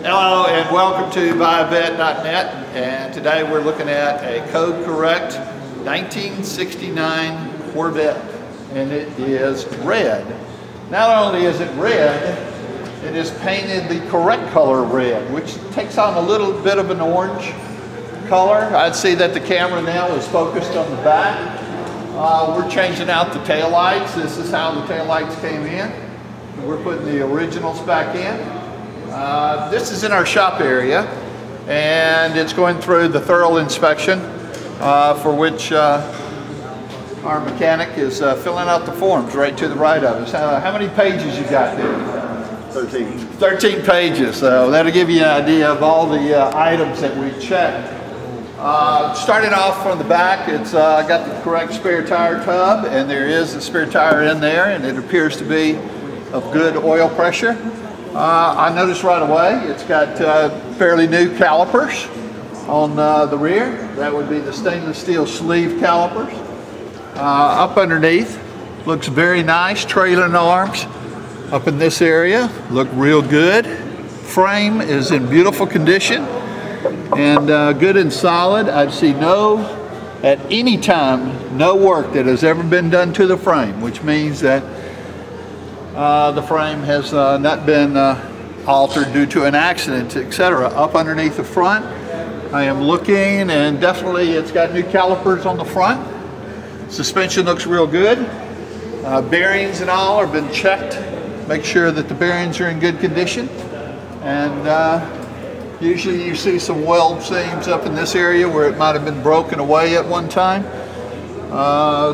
Hello and welcome to buyavet.net, and today we're looking at a code correct 1969 Corvette, and it is red. Not only is it red, it is painted the correct color red, which takes on a little bit of an orange color. I'd see that the camera now is focused on the back. We're changing out the taillights. This is how the taillights came in. We're putting the originals back in. This is in our shop area, and it's going through the thorough inspection for which our mechanic is filling out the forms right to the right of us. How many pages you got there? 13. 13 pages, so that'll give you an idea of all the items that we checked. Starting off from the back, it's got the correct spare tire tub, and there is a spare tire in there, and it appears to be of good oil pressure. I noticed right away it's got fairly new calipers on the rear. That would be the stainless steel sleeve calipers. Up underneath, looks very nice. Trailing arms up in this area look real good. Frame is in beautiful condition and good and solid. I see at any time, no work that has ever been done to the frame, which means that the frame has not been altered due to an accident, etc. Up underneath the front, I am looking, and definitely it's got new calipers on the front. Suspension looks real good. Bearings and all have been checked. Make sure that the bearings are in good condition. And usually you see some weld seams up in this area where it might have been broken away at one time.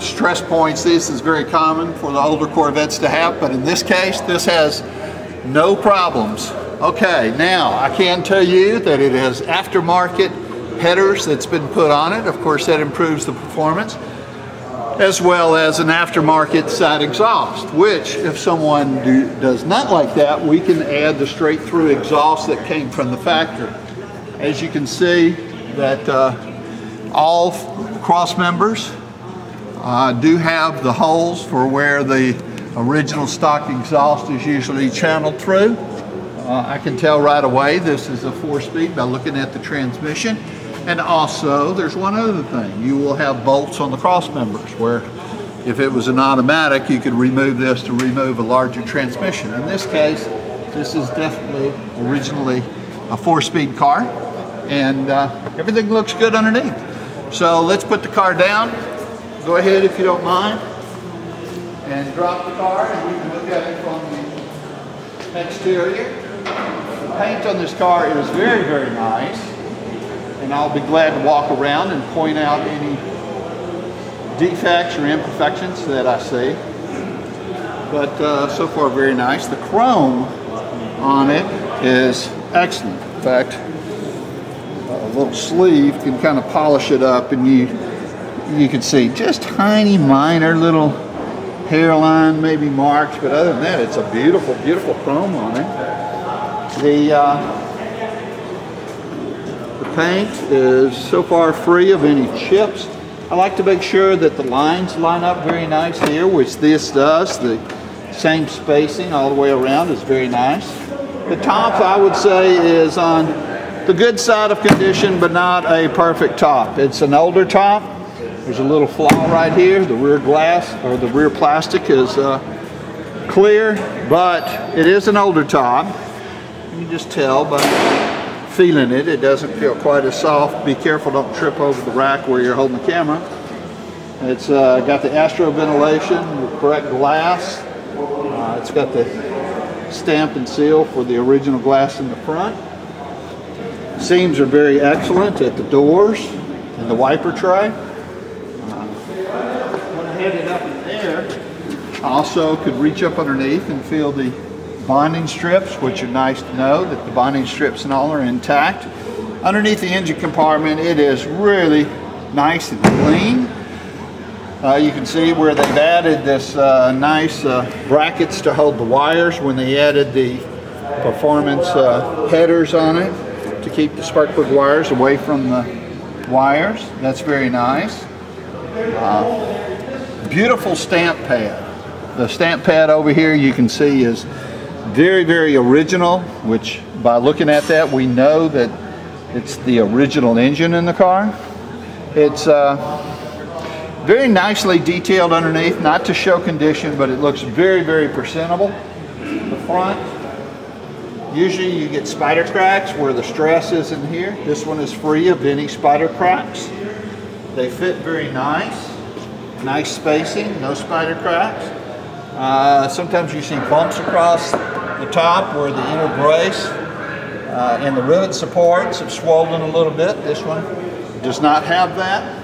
Stress points, this is very common for the older Corvettes to have, but in this case, this has no problems. Okay, now I can tell you that it has aftermarket headers that's been put on it. Of course, that improves the performance, as well as an aftermarket side exhaust, which if someone does not like that, we can add the straight through exhaust that came from the factory. As you can see, that all cross members do have the holes for where the original stock exhaust is usually channeled through. I can tell right away this is a 4-speed by looking at the transmission. And also, there's one other thing. You will have bolts on the cross members, where if it was an automatic, you could remove this to remove a larger transmission. In this case, this is definitely originally a 4-speed car, and everything looks good underneath. So let's put the car down. Go ahead, if you don't mind, and drop the car, and we can look at it from the exterior. The paint on this car is very, very nice, and I'll be glad to walk around and point out any defects or imperfections that I see. But so far, very nice. The chrome on it is excellent. In fact, a little sleeve can kind of polish it up, and you can see just tiny minor little hairline maybe marks, but other than that, it's a beautiful, beautiful chrome on it. The paint is so far free of any chips. I like to make sure that the lines line up very nice here, which this does. The same spacing all the way around is very nice. The top, I would say, is on the good side of condition, but not a perfect top. It's an older top. There's a little flaw right here. The rear glass, or the rear plastic, is clear, but it is an older top. You can just tell by feeling it. It doesn't feel quite as soft. Be careful, don't trip over the rack where you're holding the camera. It's got the astro ventilation, the correct glass. It's got the stamp and seal for the original glass in the front. Seams are very excellent at the doors and the wiper tray. Headed up in there, also could reach up underneath and feel the bonding strips, which are nice to know that the bonding strips and all are intact. Underneath the engine compartment, it is really nice and clean. You can see where they've added this nice brackets to hold the wires when they added the performance headers on it to keep the spark plug wires away from the wires. That's very nice. Beautiful stamp pad. The stamp pad over here you can see is very, very original, which by looking at that, we know that it's the original engine in the car. It's very nicely detailed underneath, not to show condition, but it looks very, very presentable. The front, usually you get spider cracks where the stress is in here. This one is free of any spider cracks. They fit very nice. Nice spacing, no spider cracks. Sometimes you see bumps across the top where the inner brace and the rivet supports have swollen a little bit. This one does not have that.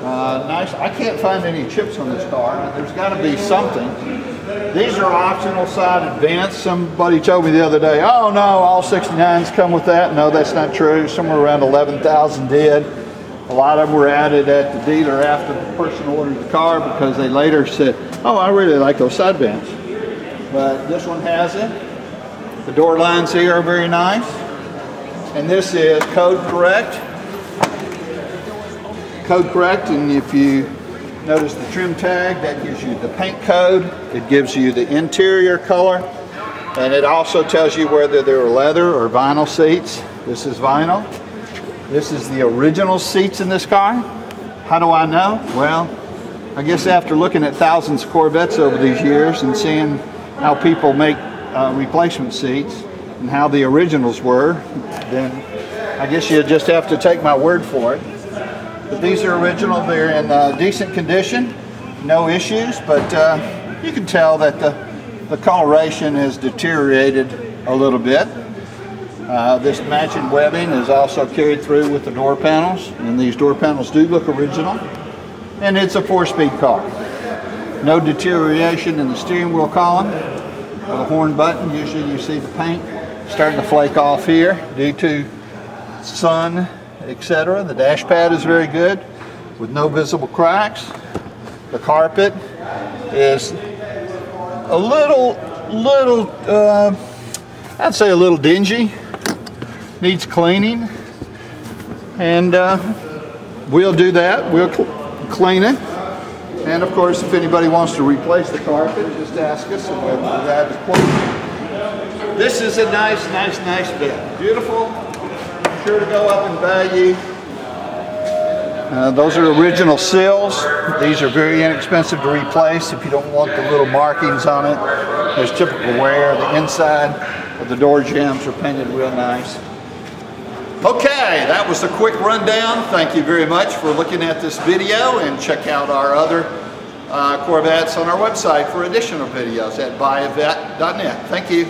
Nice. I can't find any chips on this car. There's got to be something. These are optional side vents. Somebody told me the other day, oh no, all 69s come with that. No, that's not true. Somewhere around 11,000 did. A lot of them were added at the dealer after the person ordered the car because they later said, oh, I really like those side vents. But this one has it. The door lines here are very nice. And this is code correct. Code correct, and if you notice the trim tag, that gives you the paint code. It gives you the interior color. And it also tells you whether they're leather or vinyl seats. This is vinyl. This is the original seats in this car. How do I know? Well, I guess after looking at thousands of Corvettes over these years and seeing how people make replacement seats and how the originals were, then I guess you just have to take my word for it. But these are original. They're in decent condition, no issues, but you can tell that the coloration has deteriorated a little bit. This matching webbing is also carried through with the door panels, and these door panels do look original. And it's a 4-speed car. No deterioration in the steering wheel column. The horn button, usually you see the paint starting to flake off here due to sun, etc. The dash pad is very good with no visible cracks. The carpet is a little I'd say a little dingy. Needs cleaning, and we'll do that. We'll clean it, and of course, if anybody wants to replace the carpet, just ask us, and we'll add the quote. This is a nice bed. Beautiful. Sure to go up in value. Those are original sills. These are very inexpensive to replace if you don't want the little markings on it. There's typical wear. The inside of the door jambs are painted real nice. Okay, that was a quick rundown. Thank you very much for looking at this video, and check out our other Corvettes on our website for additional videos at buyavet.net. Thank you.